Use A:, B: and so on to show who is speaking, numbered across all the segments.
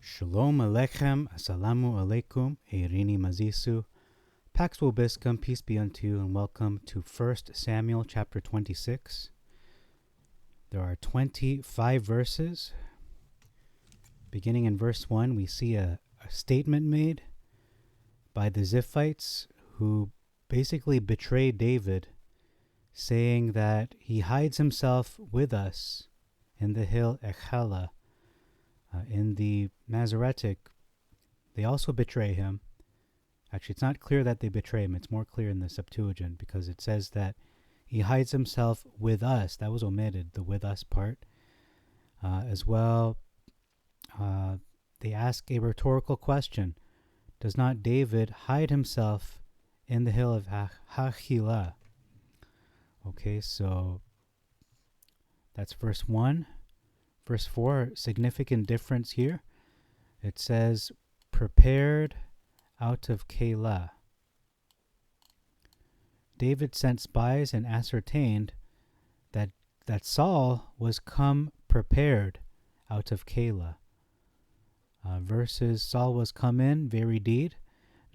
A: Shalom Aleichem, Assalamu Alaikum, Eirini Mazisu, Pax Vobiscum, peace be unto you, and welcome to 1 Samuel chapter 26. There are 25 verses. Beginning in verse 1, we see a statement made by the Ziphites who basically betray David, saying that he hides himself with us in the hill Echala. In the Masoretic, they also betray him. Actually, it's not clear that they betray him. It's more clear in the Septuagint because it says that he hides himself with us. That was omitted, the with us part. As well, they ask a rhetorical question. Does not David hide himself in the hill of Hachila? Okay, so that's verse 1. Verse 4, significant difference here. It says, prepared out of Keilah. David sent spies and ascertained that Saul was come prepared out of Keilah. Verses, Saul was come in, very deed.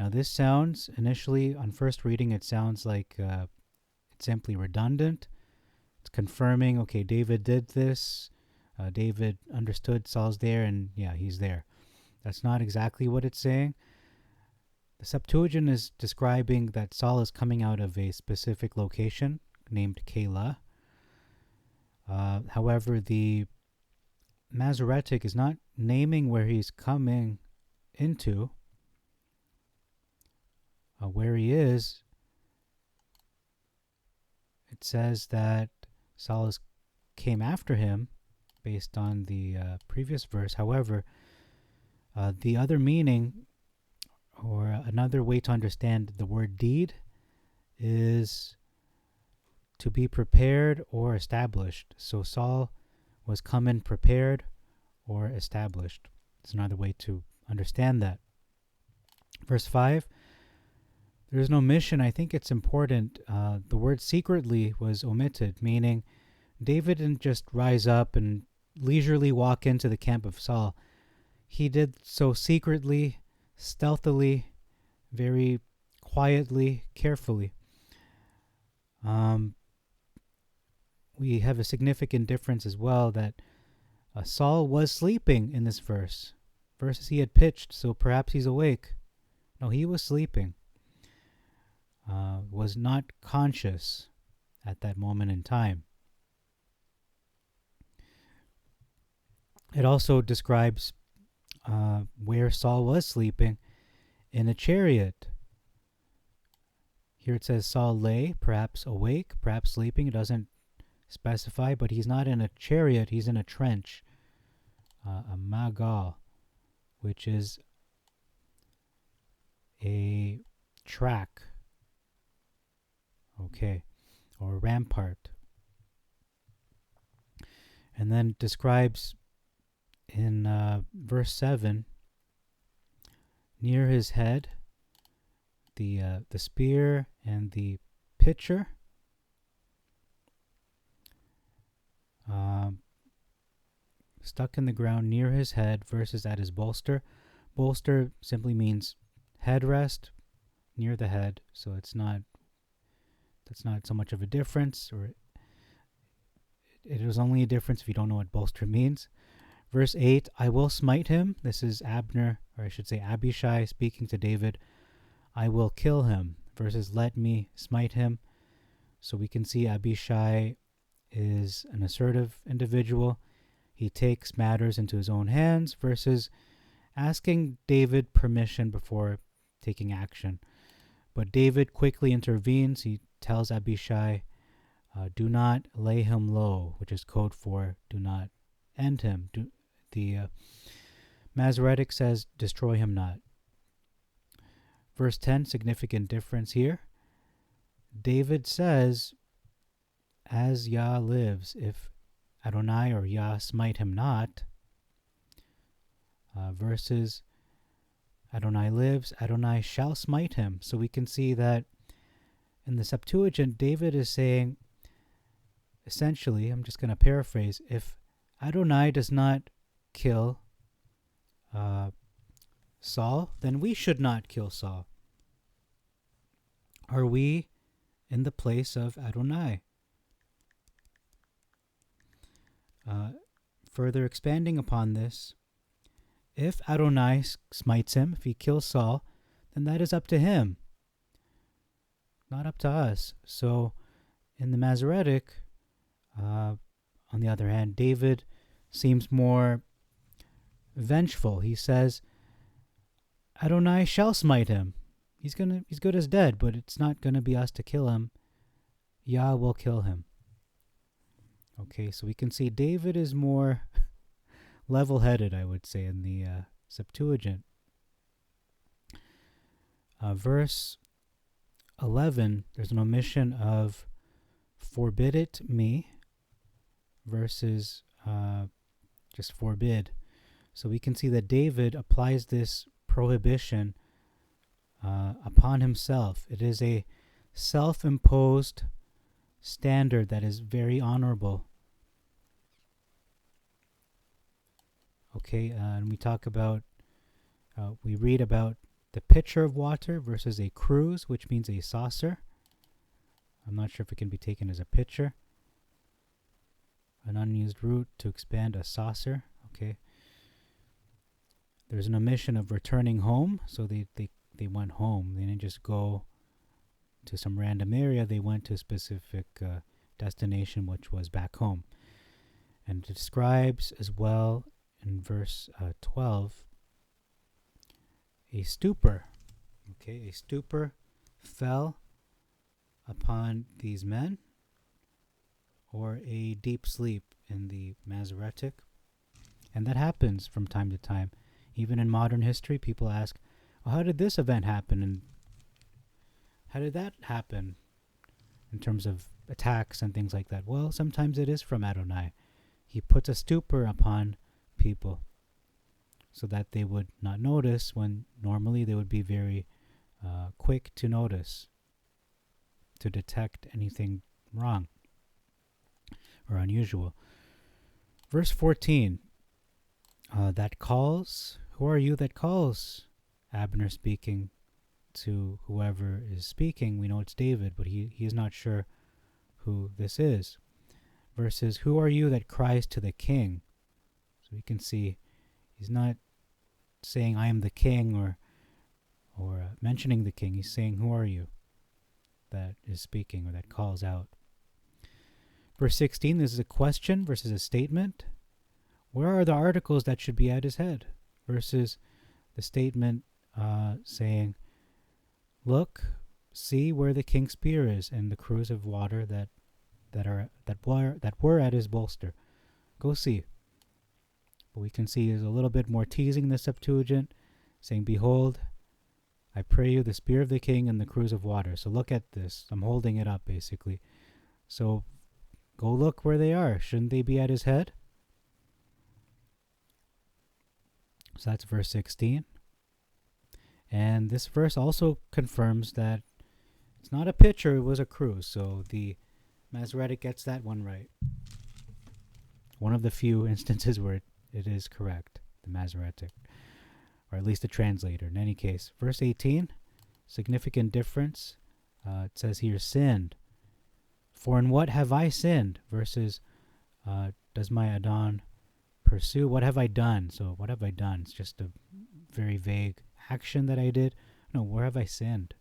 A: Now this sounds, initially on first reading, it sounds like it's simply redundant. It's confirming, okay, David did this. David understood Saul's there, and yeah, he's there. That's not exactly what it's saying. The Septuagint is describing that Saul is coming out of a specific location named Keilah. However, the Masoretic is not naming where he's coming into. Where he is, it says that Saul came after him based on the previous verse. However, the other meaning, or another way to understand the word deed, is to be prepared or established. So Saul was come in prepared or established. It's another way to understand that. Verse 5, there is no mission. I think it's important. The word secretly was omitted, meaning David didn't just rise up and leisurely walk into the camp of Saul. He did so secretly, stealthily, very quietly, carefully. We have a significant difference as well that Saul was sleeping in this verse. Verses he had pitched, so perhaps he's awake. No, he was sleeping. Was not conscious at that moment in time. It also describes where Saul was sleeping, in a chariot. Here it says Saul lay, perhaps awake, perhaps sleeping. It doesn't specify, but he's not in a chariot, he's in a trench, a magal, which is a track, okay, or rampart. And then it describes in verse 7, near his head, the spear and the pitcher. Stuck in the ground near his head versus at his bolster. Bolster simply means headrest, near the head, so that's not so much of a difference, or it is only a difference if you don't know what bolster means. Verse 8, I will smite him. This is Abner, or I should say Abishai, speaking to David. I will kill him. Versus let me smite him. So we can see Abishai is an assertive individual. He takes matters into his own hands versus asking David permission before taking action. But David quickly intervenes. He tells Abishai, do not lay him low, which is code for do not end him. The Masoretic says, destroy him not. Verse 10, significant difference here. David says, as Yah lives, if Adonai or Yah smite him not, versus Adonai lives, Adonai shall smite him. So we can see that in the Septuagint, David is saying, essentially, I'm just going to paraphrase, if Adonai does not kill Saul, then we should not kill Saul. Are we in the place of Adonai? Further expanding upon this, if Adonai smites him, if he kills Saul, then that is up to him, not up to us. So in the Masoretic, on the other hand, David seems more vengeful. He says, Adonai shall smite him. He's good as dead, but it's not gonna be us to kill him. Yah will kill him. Okay, so we can see David is more level-headed, I would say, in the Septuagint. Verse 11, there's an omission of forbid it me versus just forbid. So we can see that David applies this prohibition upon himself. It is a self-imposed standard that is very honorable. Okay, and we talk about, we read about the pitcher of water versus a cruse, which means a saucer. I'm not sure if it can be taken as a pitcher. An unused root to expand a saucer. Okay. There's an omission of returning home, so they went home. They didn't just go to some random area. They went to a specific destination, which was back home. And it describes as well in verse 12 a stupor. Okay, a stupor fell upon these men, or a deep sleep in the Masoretic. And that happens from time to time. Even in modern history, people ask, well, how did this event happen? And how did that happen in terms of attacks and things like that? Well, sometimes it is from Adonai. He puts a stupor upon people so that they would not notice when normally they would be very quick to notice, to detect anything wrong or unusual. Verse 14, that calls. Who are you that calls? Abner speaking to whoever is speaking. We know it's David, but he is not sure who this is. Verses, who are you that cries to the king? So we can see he's not saying I am the king or mentioning the king. He's saying, who are you that is speaking or that calls out? Verse 16, this is a question versus a statement. Where are the articles that should be at his head? Versus the statement saying, look, see where the king's spear is and the cruse of water that were at his bolster. Go see. But we can see is a little bit more teasing in the Septuagint, saying, behold, I pray you the spear of the king and the cruse of water. So look at this. I'm holding it up, basically. So go look where they are. Shouldn't they be at his head? So that's verse 16. And this verse also confirms that it's not a pitcher, it was a cruse. So the Masoretic gets that one right. One of the few instances where it is correct, the Masoretic, or at least the translator. In any case, verse 18, significant difference. It says here, sinned. For in what have I sinned? Versus, does my Adon pursue? What have I done? So what have I done? It's just a very vague action that I did. No, where have I sinned?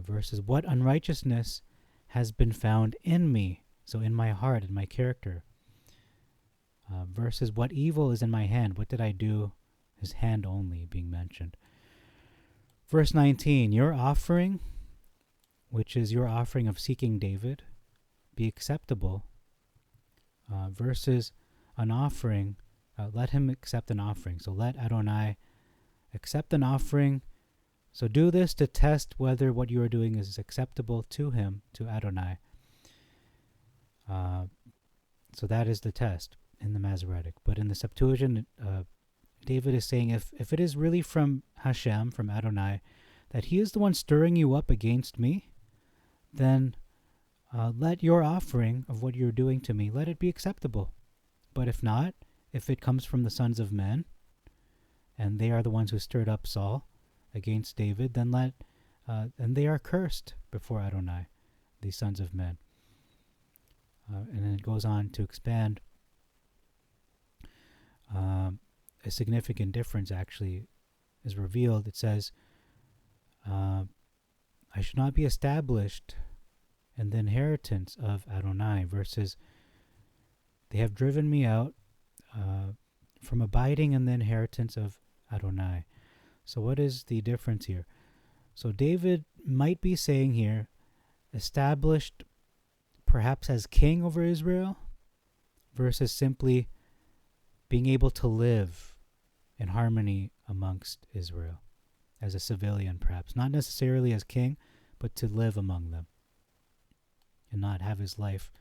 A: Versus, what unrighteousness has been found in me? So in my heart, in my character. Versus, what evil is in my hand? What did I do? His hand only being mentioned. Verse 19, your offering, which is your offering of seeking David, be acceptable. Versus an offering, let him accept an offering. So let Adonai accept an offering. So do this to test whether what you are doing is acceptable to him, to Adonai. So that is the test in the Masoretic. But in the Septuagint, David is saying if it is really from Hashem, from Adonai, that he is the one stirring you up against me, then let your offering of what you're doing to me, let it be acceptable. But if not, if it comes from the sons of men, and they are the ones who stirred up Saul against David, then and they are cursed before Adonai, the sons of men. And then it goes on to expand. A significant difference actually is revealed. It says, I should not be established in the inheritance of Adonai, versus they have driven me out from abiding in the inheritance of Adonai. So what is the difference here? So David might be saying here, established perhaps as king over Israel, versus simply being able to live in harmony amongst Israel as a civilian, perhaps not necessarily as king, but to live among them and not have his life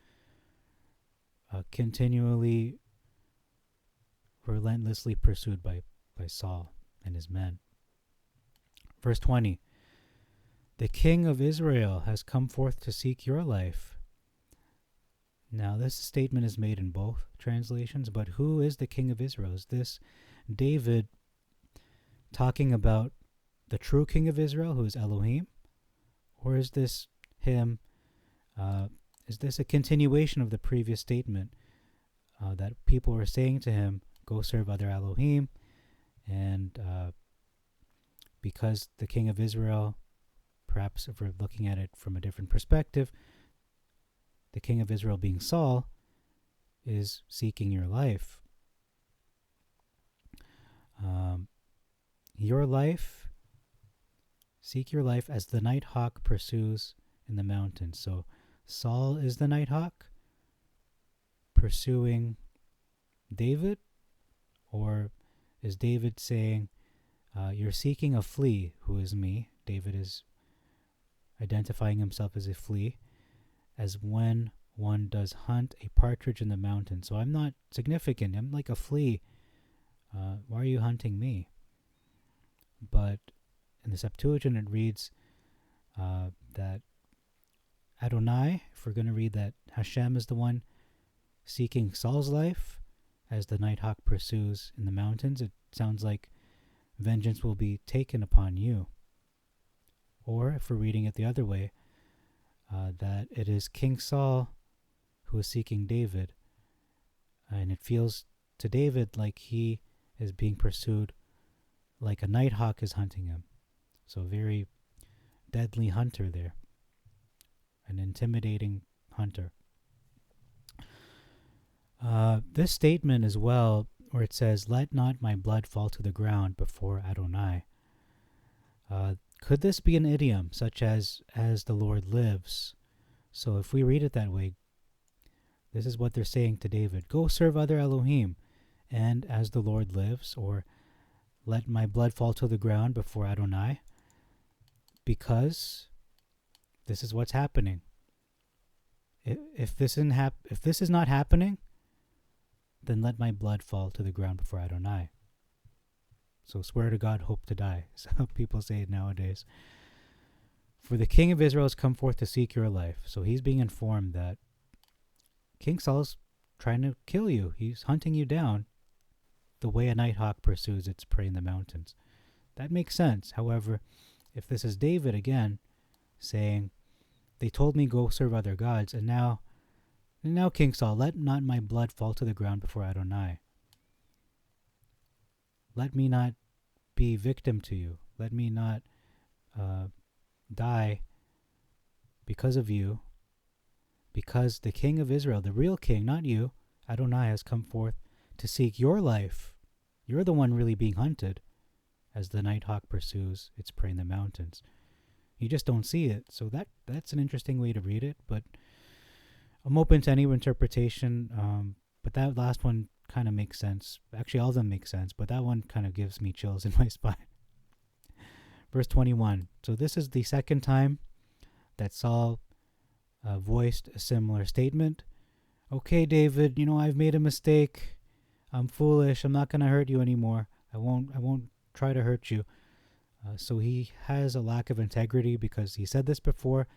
A: continually, relentlessly pursued by Saul and his men. Verse 20, the king of Israel has come forth to seek your life. Now this statement is made in both translations, but who is the king of Israel? Is this David talking about the true king of Israel, who is Elohim? Or is this him? Is this a continuation of the previous statement that people were saying to him, go serve other Elohim, and because the king of Israel, perhaps if we're looking at it from a different perspective, the king of Israel being Saul, is seeking your life. Your life, seek your life as the night hawk pursues in the mountains. So Saul is the night hawk pursuing David, or is David saying, you're seeking a flea, who is me? David is identifying himself as a flea, as when one does hunt a partridge in the mountain. So I'm not significant. I'm like a flea. Why are you hunting me? But in the Septuagint it reads that Adonai, if we're going to read that Hashem is the one seeking Saul's life as the nighthawk pursues in the mountains, it sounds like vengeance will be taken upon you. Or if we're reading it the other way, that it is King Saul who is seeking David, and it feels to David like he is being pursued like a nighthawk is hunting him. So very deadly hunter there, an intimidating hunter. This statement as well, where it says, let not my blood fall to the ground before Adonai. Could this be an idiom such as the Lord lives? So if we read it that way, this is what they're saying to David. Go serve other Elohim, and as the Lord lives, or let my blood fall to the ground before Adonai, because this is what's happening. If this is not happening, then let my blood fall to the ground before Adonai. So swear to God, hope to die. So people say it nowadays. For the king of Israel has come forth to seek your life. So he's being informed that King Saul's trying to kill you. He's hunting you down the way a nighthawk pursues its prey in the mountains. That makes sense. However, if this is David again saying, they told me go serve other gods, and now King Saul, let not my blood fall to the ground before Adonai. Let me not be victim to you. Let me not die because of you. Because the king of Israel, the real king, not you, Adonai, has come forth to seek your life. You're the one really being hunted as the nighthawk pursues its prey in the mountains. You just don't see it. So that's an interesting way to read it. But I'm open to any interpretation. But that last one kind of makes sense. Actually, all of them make sense, but that one kind of gives me chills in my spine. Verse 21. So this is the second time that Saul voiced a similar statement. Okay, David, I've made a mistake. I'm foolish. I'm not going to hurt you anymore. I won't try to hurt you. So he has a lack of integrity because he said this before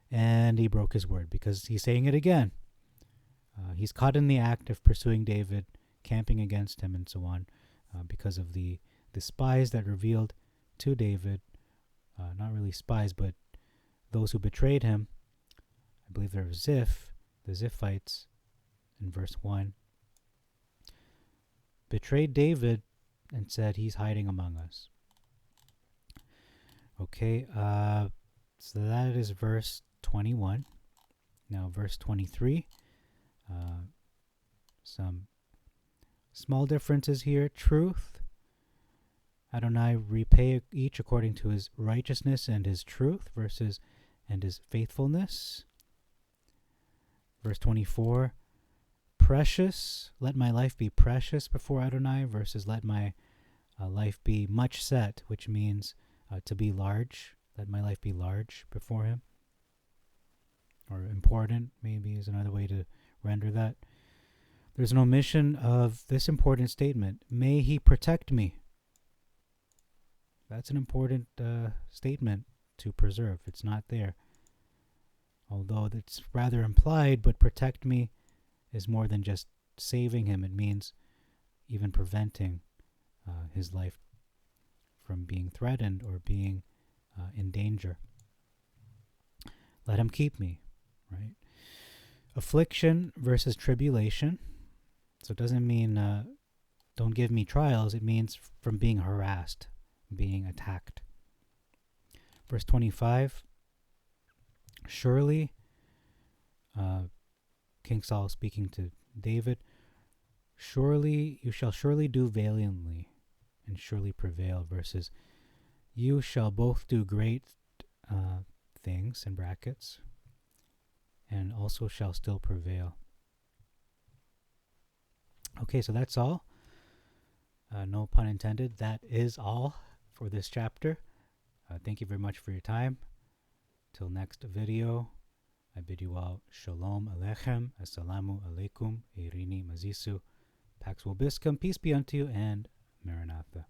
A: and he broke his word because he's saying it again. He's caught in the act of pursuing David, camping against him, and so on, because of the the spies that revealed to David, not really spies, but those who betrayed him, I believe they're the Ziphites, in verse 1, betrayed David and said he's hiding among us. Okay, so that is verse 21. Now verse 23, some small differences here. Truth, Adonai repay each according to his righteousness and his truth versus and his faithfulness. Verse 24, precious, let my life be precious before Adonai versus let my life be much set, which means to be large. Let my life be large before him. Or important, maybe, is another way to render that. There's an omission of this important statement. May he protect me. That's an important statement to preserve. It's not there. Although it's rather implied, but protect me is more than just saving him. It means even preventing his life from being threatened or being in danger. Let him keep me, right? Affliction versus tribulation. So it doesn't mean don't give me trials. It means from being harassed, being attacked. Verse 25, surely, King Saul speaking to David, surely you shall surely do valiantly and surely prevail versus you shall both do great things, in brackets, and also shall still prevail. Okay, so that's all. No pun intended. That is all for this chapter. Thank you very much for your time. Till next video, I bid you all Shalom Aleichem, Assalamu Alaikum, Irini Mazisu, Pax Vobiscum, peace be unto you, and Maranatha.